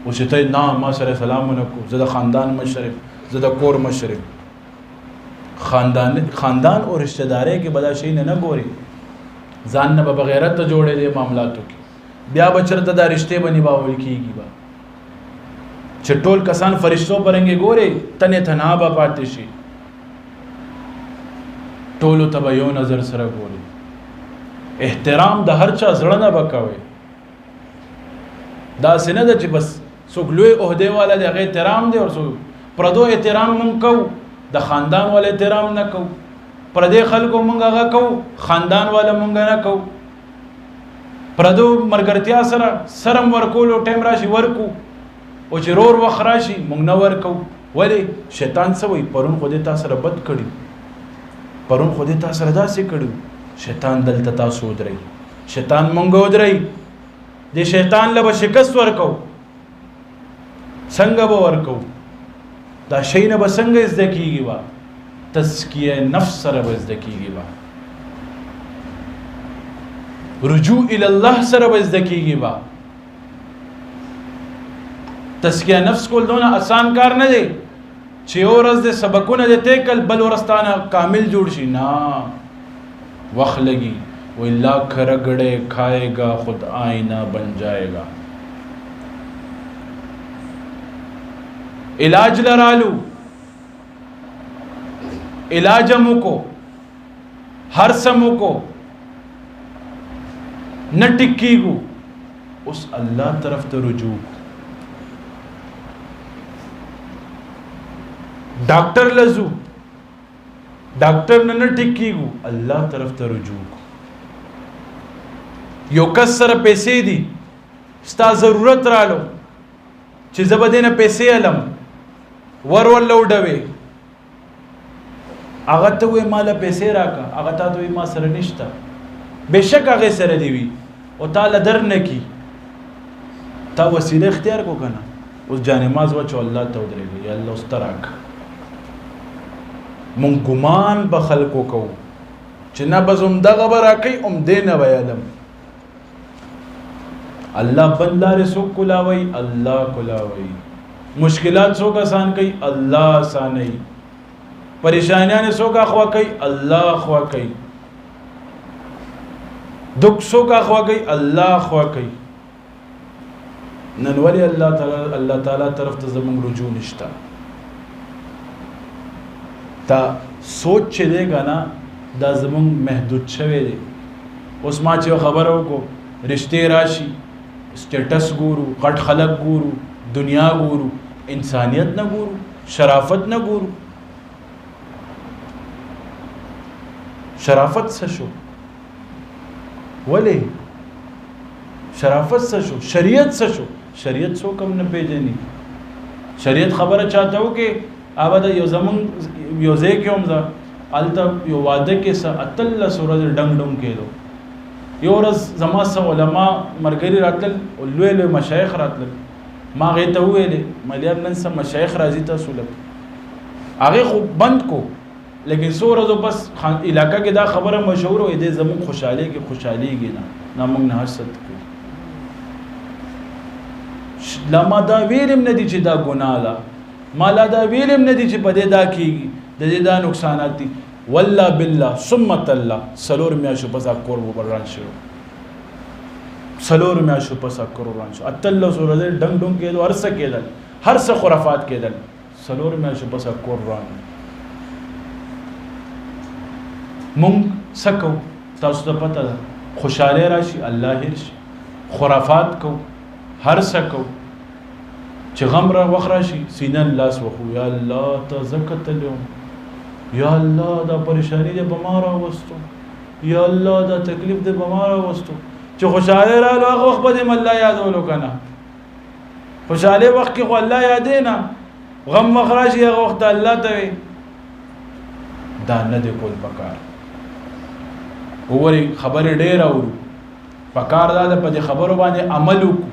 Speaker 2: او چې ته نه ما سره سلام ونه کو زه د خاندان مشر زه د کور مشر خاندان او رشتہ داري کې بدا شي نه ګوري ځان نه به بغیرت ته جوړې دي معاملاتو کې بیا بچرته دا رشته بني باول کیږي با چې ټول کسان فرشتو پرنګي ګوري تنه تنها با پاتې شي ټولو ته به یو نظر سره ګوري احترام د هر چا زړه نه وکوي دا سینه ده چې بس څوک لوی عہده والا دی هغه احترام دی او څوک پردو احترام مونږ کوو د خاندان والا احترام نه کوو پردې خلکو مونږ هغه کوو خاندان والا مونږ نه کوو پردو مرګرتیا سره سرم ورکول او ټیم راشي ورکو او چې رور وخت راشي مونږ نه ورکو ولې شیطان څه وایي پرون خو دې تا سره بد کړي پرون خو دې تا سره داسې کړي شیطان دلته تاسو ودرئ شیطان مونږ ودرئ دې شیطان له به شکست ورکو څنګه به ورکو دا شی نه به څنګه زده کېږي به تزکیه نفس سره به زده کېږي به رجوع الی الله سره به زده کېږي به تزکیه نفس کول دونه آسان کار نه دی چې یو ورځ د سبقونه د طے کل بل ورځ کامل جوړ شي نه وقت لگی وہ لاکھ رگڑے کھائے گا خود آئینہ بن جائے گا علاج لرالو علاجمو کو ہر سمو کو نہ ٹکی گو اس اللہ طرف تو رجوع ڈاکٹر لزو ډاکټر نه ټیکيږو الله طرف ته رجوع یو کس سره پیسې دي ستا ضرورت رالو چې زه به دې نه پیسې علم ور لوډوي هغه ته وایي ما له پیسې راکړه هغه تا ته وایي ما سره نشته بېشک هغې سره دې وي او تا له در نه کي تا وسیله اختیار کو که نه اوس جانماز واچو الله ته ودرېږي یا الله اوس ته راکړه مونږ ګمان به خلکو کوو چې نه بس همدغه به راکوي همدې نه به علم الله بند لارې څوک کولاوي الله کولاوي مشکلات څوک آسان کوي الله آسانوي پریشانیانې څوک اخوا کوي الله اخوا کوي دک څوک اخوا کوي الله اخوا کوي نن ولې الله تعالی طرف ته زموږ رجوع نشته تا سوچ چې دی که نه دا زمونږ محدود شوی دی اوس ما چې خبره وکړو رشتې راشي سټیټس ګورو غټ خلک ګورو دنیا ګورو انسانیت نه ګورو شرافت نه ګورو شرافت څه شو ولې شرافت څه شو شریعت څه شو شریعت څوک هم نه پیژني شریعت خبره چاته وکړي آباده یو زمون یو ځای کې هم زه هلته یو واده کې څه اتلس ورځې ډنګ ډنګ کېدو یو ورځ زما څه علما ملګري راتلل لوی لوی مشایخ راتلل ما هغې ته وویلې ملیار نن څه مشایخ راځي تاسو لږ هغې خو بند کو لیکن څو ورځو بس علاقه کې دا خبره مشهوره وي دې زمونږ خوشحالۍ کې خوشحالېږي نه موږ نه حسد کوو لا ما دا ویلم نه دي چې دا ګناه ده ما لا دا ویلم نه دي چې په دې دا کېږي د دې دا نقصانات دي والله بالله ثم الله څلور میاشتو پس کور وبران شو څلور میاشتو پس کور وبران شو اتلس ورځې ډنګ ډنګ کېدو هر څه کېدل هر څه خرافات کېدل څلور میاشتو پس کور روان مونږ څه کوو تاسو ته پته ده خوشحالۍ راشي الله هېر شي خرافات کوو هر څه کوو چې غم را وخت راشي سینه لاس وخو یا الله ته زه کتلی وم یا الله دا پریشانی دې به ما راوستو یا الله دا تکلیف دې به ما راوستو چې خوشحالۍ رالو هغه وخت به دې م الله یادولو که نه خوشحالۍ وخت کې خو الله یادې نه غم وخت راشي هغه وخت الله ته وي دا نه دی کول پکار. وګورئ خبرې ډېر اورو، پکار دا ده په دې خبرو باندې عمل وکړو،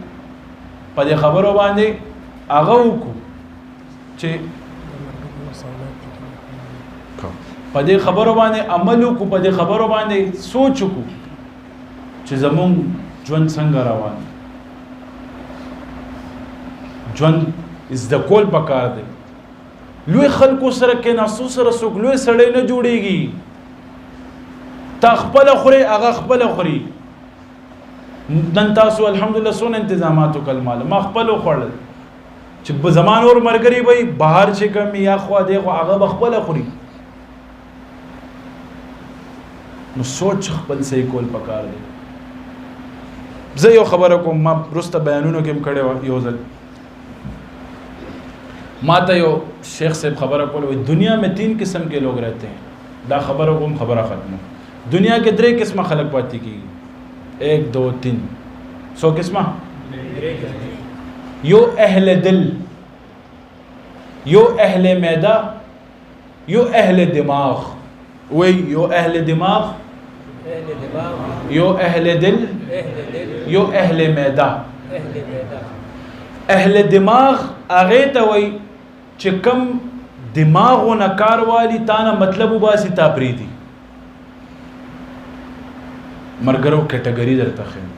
Speaker 2: په دې خبرو باندې هغه وکړو چې په دې خبرو باندې عمل وکړو، په دې خبرو باندې سوچ وکړو چې زمونږ ژوند څنګه روان دی. ژوند زده کول پکار دی. لوی خلکو سره کېناستو سره څوک لوی سړی نه جوړېږي. تا خپله خورې هغه خپله خوري. نن تاسو الحمدلله څونه انتظامات وکړل، مال ما خپله وخوړل چې زما نور ملګري به بهر چې کوم یا خوا دی خو هغه به خپله خوري. نو سوچ خپل صحیح کول پکار دی. زه یو خبره کوم، ما وروسته بیانونو کې هم کړې وه. یو ځل ما ته یو شیخ صاحب خبره کوله، دنیا میں 3 قسم کے لوگ رہتے ہیں. دا خبره کوم، خبره ختمه. دنیا کې 3 قسمه خلق پاتې کېږي. 1 2 3 100 قسمه. یو اہل دل، یو اہل معدہ، یو اہل دماغ. وہی یو اہل دماغ، یو اہل دل، یو اہل معدہ. اہل دماغ هغې ته وایي چې کم دماغونه کار والی تا نه مطلب وباسي تا پرېږدي. مرګرو کیټګري درته ښیم.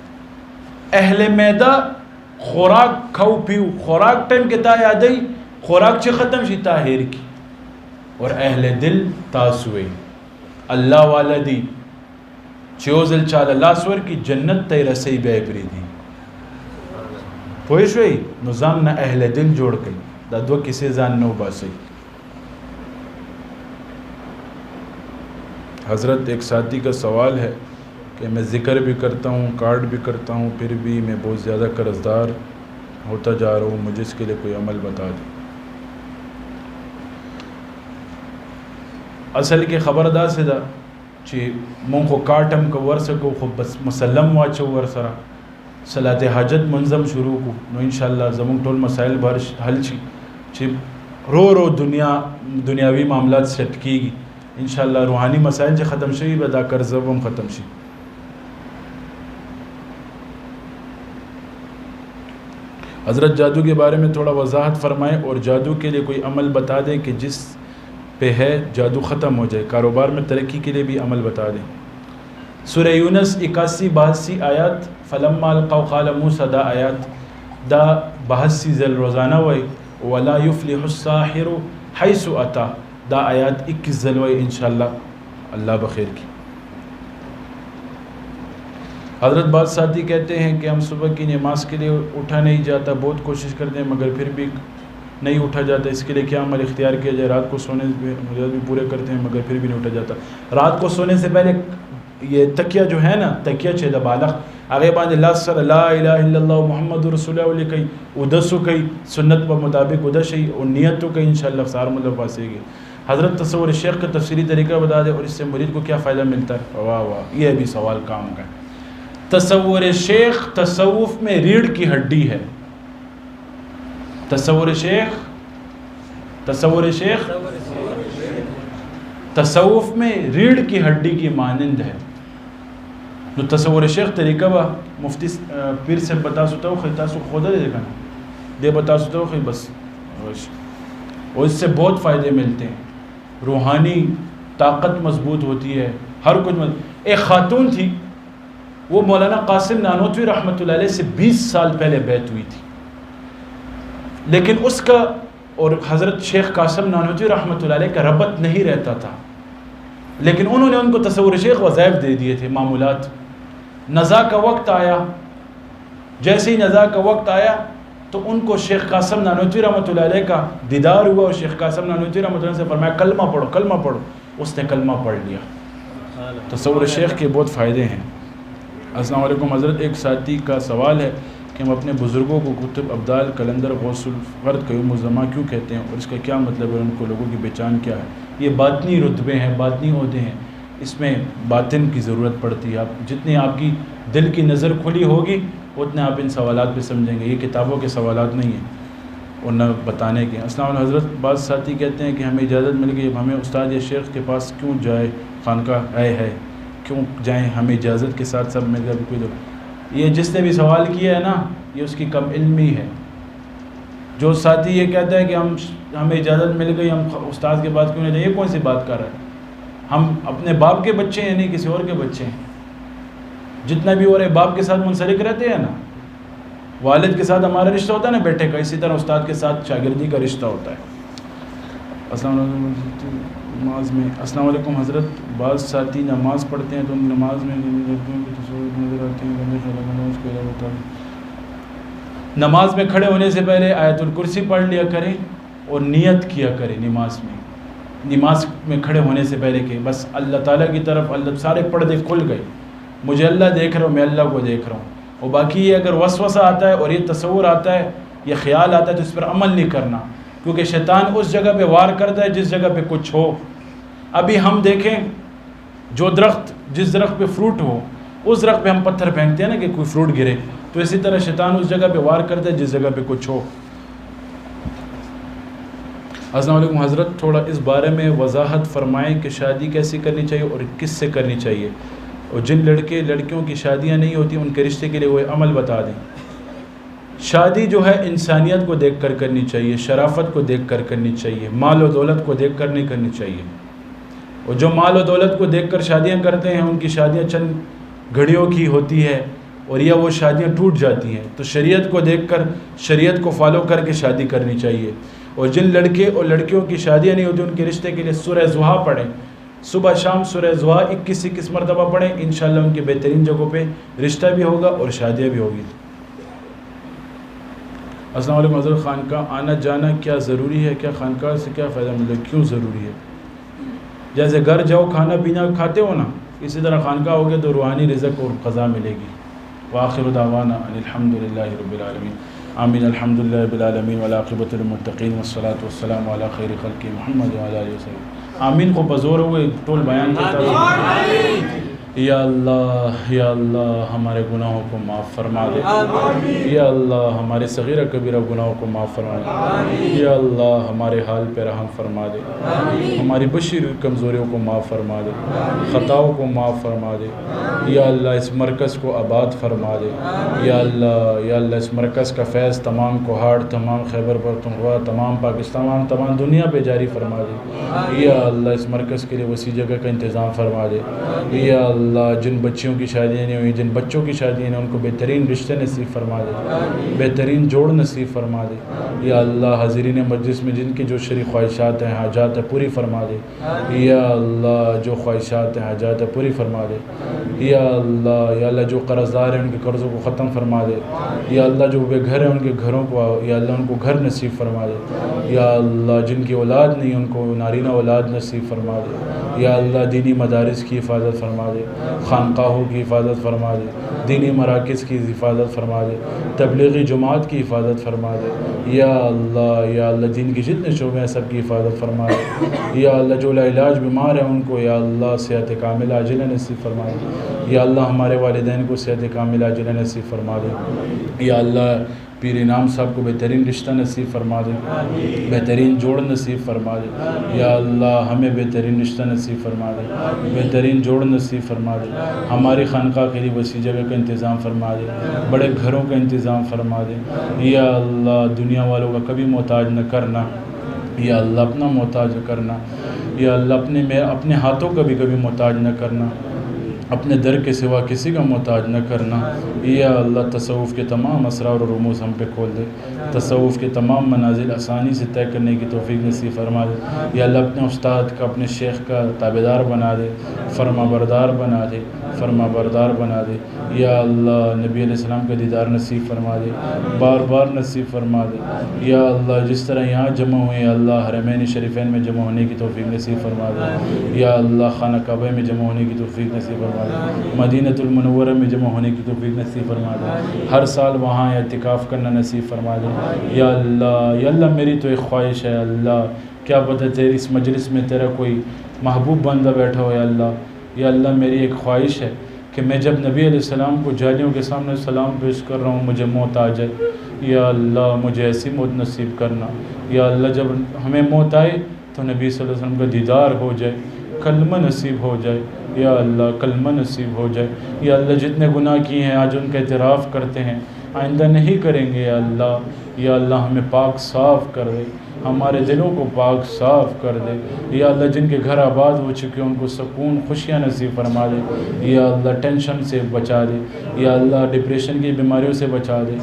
Speaker 2: اهل معده خوراک کھاو پیو، خوراک ټایم کې تا یادوي، خوراک چې ختم شي تا هېر کی. اور اهل دل تاسو وئ الله والا دي چې یو ځل چاله لاس ورکړي جنت ته یې رسوي، بیا یې پرېږدي. پوه شوئ؟ نو ځان نه اهل دل جوړ کړئ. دا 2 کیسې ځان نه وباسئ. حضرت ایک ساتھی کا سوال ہے کہ میں ذکر بھی کرتا ہوں، کارڈ بھی کرتا ہوں، پھر بھی میں بہت زیادہ قرض دار ہوتا جا رہا ہوں، مجھے اس کے لیے کوئی عمل بتا دیں. اصل کې خبر داسې ده چې مونږ خو کارټ هم که ورسکو خو بس مسلم واچو ورسره صلات حاجت منظم شروع کو، نو انشاءاللہ زمونږ ټول مسائل به حل شي چې رو دنیاوي معاملات سیټ کیږي. انشاءاللہ روحانی مسائل چې ختم شوي به دا قرض هم ختم شي. حضرت جادو کے بارے میں تھوڑا وضاحت فرمائیں اور جادو کے لیے کوئی عمل بتا دیں کہ جس پہ ہے جادو ختم ہو جائے. کاروبار میں ترقی کے لیے بھی عمل بتا دیں. سورہ یونس 81-82 آیات فلما القوا قال موسیٰ دا آیات دا 82 ذل روزانہ وئی ولا یفلح الساحر حیث اتا دا آیات 21 ذل وئی انشاءاللہ اللہ بخیر کی. حضرت بعض ساتھی کہتے ہیں کہ ہم صبح کی نماز کے لیے اٹھا نہیں جاتا، بہت کوشش کرتے ہیں مگر پھر بھی نہیں اٹھا جاتا، اس کے لیے کیا عمل اختیار کیا جائے؟ رات کو سونے پہ مجاہد بھی پورے کرتے ہیں مگر پھر بھی نہیں اٹھا جاتا. رات کو سونے سے پہلے یہ تکیہ جو ہے نا، تکیہ چھے دا بالغ آگے باندھ لا الہ الا اللہ محمد رسول اللہ کئی ادسو کئی سنت پر مطابق ادشی اور نیتو کئی انشاءاللہ سار مطلب پاسے گی. حضرت تصور شیخ کا تفصیلی طریقہ بتا دے اور اس سے مرید کو کیا فائدہ ملتا ہے؟ واہ واہ، یہ بھی سوال کام کا ہے. تصور شیخ تصوف میں ریڑھ کی ہڈی ہے. تصور شیخ تصوف میں ریڑھ کی ہڈی کی مانند ہے. تو تصور شیخ طریقہ با مفتی پیر سے بتا سکتا ہوں خیتا سو خدا دے دیکھا نا دے بتا سکتا ہوں خی بس. اور اس سے بہت فائدے ملتے ہیں، روحانی طاقت مضبوط ہوتی ہے، ہر کچھ ایک خاتون تھی، وہ مولانا قاسم نانوتوی رحمۃ اللہ علیہ سے 20 سال پہلے بیعت ہوئی تھی، لیکن اس کا اور حضرت شیخ قاسم نانوتوی رحمۃ اللہ علیہ کا ربط نہیں رہتا تھا، لیکن انہوں نے ان کو تصور شیخ وظائف دے دیے تھے، معمولات. نزا کا وقت آیا، جیسے ہی نزا کا وقت آیا تو ان کو شیخ قاسم نانوتوی رحمۃ اللہ علیہ کا دیدار ہوا اور شیخ قاسم نانوتوی رحمۃ اللہ علیہ سے فرمایا کلمہ پڑھو کلمہ پڑھو. اس نے کلمہ پڑھ لیا. تصور شیخ کے بہت فائدے ہیں. السلام علیکم حضرت، ایک ساتھی کا سوال ہے کہ ہم اپنے بزرگوں کو کتب ابدال کلندر غوث الفرد قیوم الزمان کیوں کہتے ہیں اور اس کا کیا مطلب ہے، ان کو لوگوں کی پہچان کیا ہے؟ یہ باطنی رتبے ہیں، باطنی عہدے ہیں، اس میں باطن کی ضرورت پڑتی ہے. آپ جتنی آپ کی دل کی نظر کھلی ہوگی اتنے آپ ان سوالات پہ سمجھیں گے. یہ کتابوں کے سوالات نہیں ہیں. اور نہ بتانے کے. السلام علیکم حضرت، بعض ساتھی کہتے ہیں کہ ہمیں اجازت مل گئی، اب ہمیں استاد یا شیخ کے پاس کیوں جائے، خانقاہ ہے کیوں جائیں، ہمیں اجازت کے ساتھ سب مل کر کوئی. یہ جس نے بھی سوال کیا ہے نا، یہ اس کی کم علمی ہے. جو ساتھی یہ کہتا ہے کہ ہمیں اجازت مل گئی، ہم استاد کے پاس کیوں نہیں جائیں، یہ کون سی بات کر رہا ہے؟ ہم اپنے باپ کے بچے ہیں، نہیں کسی اور کے بچے ہیں. جتنا بھی اور باپ کے ساتھ منسلک رہتے ہیں نا، والد کے ساتھ ہمارا رشتہ ہوتا ہے نا بیٹے کا، اسی طرح استاد کے ساتھ شاگردی کا رشتہ ہوتا ہے. السلام علیکم نماز میں. السلام علیکم حضرت، بعض ساتھی نماز پڑھتے ہیں تو نماز میں نظر آتے ہیں. نماز میں کھڑے ہونے سے پہلے آیت الکرسی پڑھ لیا کریں اور نیت کیا کریں نماز میں کھڑے ہونے سے پہلے کہ بس اللہ تعالیٰ کی طرف، اللہ سارے پردے کھل گئے، مجھے اللہ دیکھ رہا ہوں، میں اللہ کو دیکھ رہا ہوں. اور باقی یہ اگر وسوسہ آتا ہے اور یہ تصور آتا ہے، یہ خیال آتا ہے، تو اس پر عمل نہیں کرنا، کیونکہ شیطان اس جگہ پہ وار کرتا ہے جس جگہ پہ کچھ ہو. ابھی ہم دیکھیں، جس درخت پہ فروٹ ہو، اس درخت پہ ہم پتھر پھینکتے ہیں نا کہ کوئی فروٹ گرے، تو اسی طرح شیطان اس جگہ پہ وار کرتا ہے جس جگہ پہ کچھ ہو. السلام علیکم حضرت، تھوڑا اس بارے میں وضاحت فرمائیں کہ شادی کیسے کرنی چاہیے اور کس سے کرنی چاہیے، اور جن لڑکیوں کی شادیاں نہیں ہوتی ان کے رشتے کے لیے وہ عمل بتا دیں. شادی جو ہے انسانیت کو دیکھ کر کرنی چاہیے، شرافت کو دیکھ کر کرنی چاہیے، مال و دولت کو دیکھ کر نہیں کرنی چاہیے. اور جو مال و دولت کو دیکھ کر شادیاں کرتے ہیں، ان کی شادیاں چند گھڑیوں کی ہوتی ہے اور یا وہ شادیاں ٹوٹ جاتی ہیں. تو شریعت کو دیکھ کر، شریعت کو فالو کر کے شادی کرنی چاہیے. اور جن لڑکے اور لڑکیوں کی شادیاں نہیں ہوتی ان کے رشتے کے لیے سورہ ضحیٰ پڑھیں، صبح شام سورہ ضحیٰ 21 مرتبہ پڑھیں، انشاءاللہ ان کے بہترین جگہوں پہ رشتہ بھی ہوگا اور شادیاں بھی ہوگی. السلام علیکم حضرت، خانقاہ آنا جانا کیا ضروری ہے؟ کیا خانقاہ سے کیا فائدہ ملے، کیوں ضروری ہے؟ جیسے گھر جاؤ کھانا پینا کھاتے ہو نا، اسی طرح خانقاہ ہوگے تو روحانی رزق اور قضا ملے گی. وآخر دعوانا ان الحمدللہ رب العالمین. آمین. الحمدللہ رب العالمین والعاقبۃ للمتقین والصلاۃ والسلام علی خیر خلق محمد وعلی آلہ وسلم. آمین کو بزور ہوئے ٹول بیان کرتا ہوں. یا اللہ ہمارے گناہوں کو معاف فرما دے. یا اللہ ہمارے صغیرہ کبیرہ گناہوں کو معاف فرما دے. یا اللہ ہمارے حال پہ رحم فرما دے. ہماری بشری کمزوریوں کو معاف فرما دے، خطاؤں کو معاف فرما دے. یا اللہ اس مرکز کو آباد فرما دے. یا اللہ اس مرکز کا فیض تمام کوہاڑ، تمام خیبر پختونخوا، تمام پاکستان، تمام دنیا پہ جاری فرما دے. یا اللہ اس مرکز کے لیے وسیع جگہ کا انتظام فرما دے. یا اللہ جن بچیوں کی شادیاں نہیں ہوئی، جن بچوں کی شادیاں نہیں، ان کو بہترین رشتے نصیب فرما دے، بہترین جوڑ نصیب فرما دے. یا اللہ حاضرین مجلس میں جن کی جو شرعی خواہشات ہیں، حاجات ہیں، پوری فرما دے. یا اللہ جو خواہشات ہیں، حاجات ہیں، پوری فرما دے. یا اللہ جو قرض دار ہیں ان کے قرضوں کو ختم فرما دے. یا اللہ جو بے گھر ہیں ان کے گھروں کو، یا اللہ ان کو گھر نصیب فرما دے. یا اللہ جن کی اولاد نہیں ان کو نارینہ اولاد نصیب فرما دے. یا اللہ دینی مدارس کی حفاظت فرما دے، خانقاہوں کی حفاظت فرما دے، دینی مراکز کی حفاظت فرما دے، تبلیغی جماعت کی حفاظت فرما دے. یا اللہ دین کی جتنے شعبے ہیں سب کی حفاظت فرما دے. یا اللہ جو لاعلاج بیمار ہیں ان کو یا اللہ صحت کاملہ عاجلہ نصیب فرما دے. یا اللہ ہمارے والدین کو صحت کاملہ عاجلہ نصیب فرما دے. یا اللہ پیر انعام صاحب کو بہترین رشتہ نصیب فرما دے، بہترین جوڑ نصیب فرما دے. یا اللہ ہمیں بہترین رشتہ نصیب فرما دے، بہترین جوڑ نصیب فرما دے. ہماری خانقاہ کے لیے وسیع جگہ کا انتظام فرما دے، بڑے گھروں کا انتظام فرما دے. یا اللہ دنیا والوں کا کبھی محتاج نہ کرنا. یا اللہ اپنا محتاج کرنا. یا اللہ اپنے ہاتھوں کا بھی کبھی محتاج نہ کرنا، اپنے در کے سوا کسی کا محتاج نہ کرنا. یا اللہ تصوف کے تمام اسرار و رموز ہم پہ کھول دے، تصوف کے تمام منازل آسانی سے طے کرنے کی توفیق نصیب فرما دے. یا اللہ اپنے استاد کا، اپنے شیخ کا تابعدار بنا دے، فرما بردار بنا دے، فرما بردار بنا دے. یا اللہ نبی علیہ السلام کا دیدار نصیب فرما دے، بار بار نصیب فرما دے. یا اللہ جس طرح یہاں جمع ہوئے اللہ حرمین شریفین میں جمع ہونے کی توفیق نصیب فرما دے. یا اللہ خانہ کعبہ میں جمع ہونے کی توفیق نصیب فرما دے، مدینۃ المنورہ میں جمع ہونے کی توفیق نصیب فرما دے، ہر سال وہاں اعتکاف کرنا نصیب فرما دے. یا اللہ میری تو ایک خواہش ہے اللہ، کیا پتہ تیری اس مجلس میں تیرا کوئی محبوب بندہ بیٹھا ہو. یا اللہ میری ایک خواہش ہے کہ میں جب نبی علیہ السلام کو جاہلیوں کے سامنے سلام پیش کر رہا ہوں مجھے موت آ جائے، یا اللہ مجھے ایسی موت نصیب کرنا، یا اللہ جب ہمیں موت آئے تو نبی صلی اللہ علیہ وسلم کا دیدار ہو جائے، کلمہ نصیب ہو جائے، یا اللہ کلمہ نصیب ہو جائے، یا اللہ جتنے گناہ کیے ہیں آج ان کا اعتراف کرتے ہیں، آئندہ نہیں کریں گے یا اللہ ہمیں پاک صاف کر دے، ہمارے دلوں کو پاک صاف کر دے، یا اللہ جن کے گھر آباد ہو چکے ان کو سکون خوشیاں نصیب فرما دے، یا اللہ ٹینشن سے بچا دے، یا اللہ ڈپریشن کی بیماریوں سے بچا دے،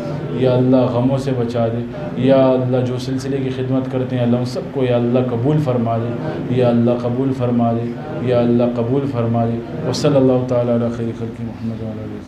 Speaker 2: یا اللہ غموں سے بچا دے، یا اللہ جو سلسلے کی خدمت کرتے ہیں اللہ ان سب کو یا اللہ قبول فرما دے، یا اللہ قبول فرما دے، یا اللہ قبول فرما دے، وصلی اللہ تعالیٰ علی خیر خلق محمد وعلی آلہ